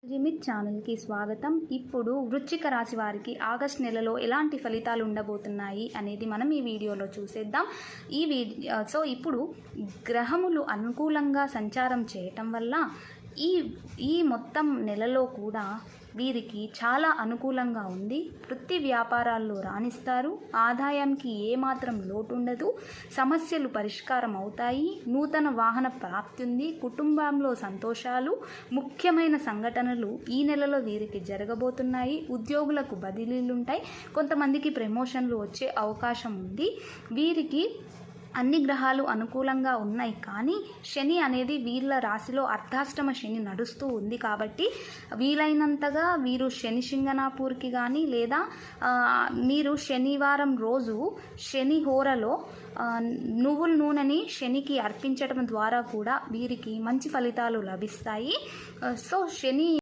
జిమిత్ ఛానల్కి స్వాగతం. ఇప్పుడు వృశ్చిక రాశి వారికి ఆగస్ట్ నెలలో ఎలాంటి ఫలితాలు ఉండబోతున్నాయి అనేది మనం ఈ వీడియోలో చూసేద్దాం. ఇప్పుడు గ్రహములు అనుకూలంగా సంచారం చేయటం వల్ల ఈ మొత్తం నెలలో కూడా వీరికి చాలా అనుకూలంగా ఉంది. వృత్తి వ్యాపారాల్లో రాణిస్తారు. ఆదాయానికి ఏమాత్రం లోటు ఉండదు. సమస్యలు పరిష్కారం అవుతాయి. నూతన వాహన ప్రాప్తి ఉంది. కుటుంబంలో సంతోషాలు, ముఖ్యమైన సంఘటనలు ఈ నెలలో వీరికి జరగబోతున్నాయి. ఉద్యోగులకు బదిలీలు ఉంటాయి. కొంతమందికి ప్రమోషన్లు వచ్చే అవకాశం ఉంది. వీరికి అన్ని గ్రహాలు అనుకూలంగా ఉన్నాయి, కానీ శని అనేది వీళ్ళ రాశిలో అర్ధాష్టమ శని నడుస్తూ ఉంది. కాబట్టి వీలైనంతగా వీరు శని సింగనాపూర్కి కానీ లేదా మీరు శనివారం రోజు శని హోరలో నువ్వుల నూనెని శనికి అర్పించడం ద్వారా కూడా వీరికి మంచి ఫలితాలు లభిస్తాయి. శని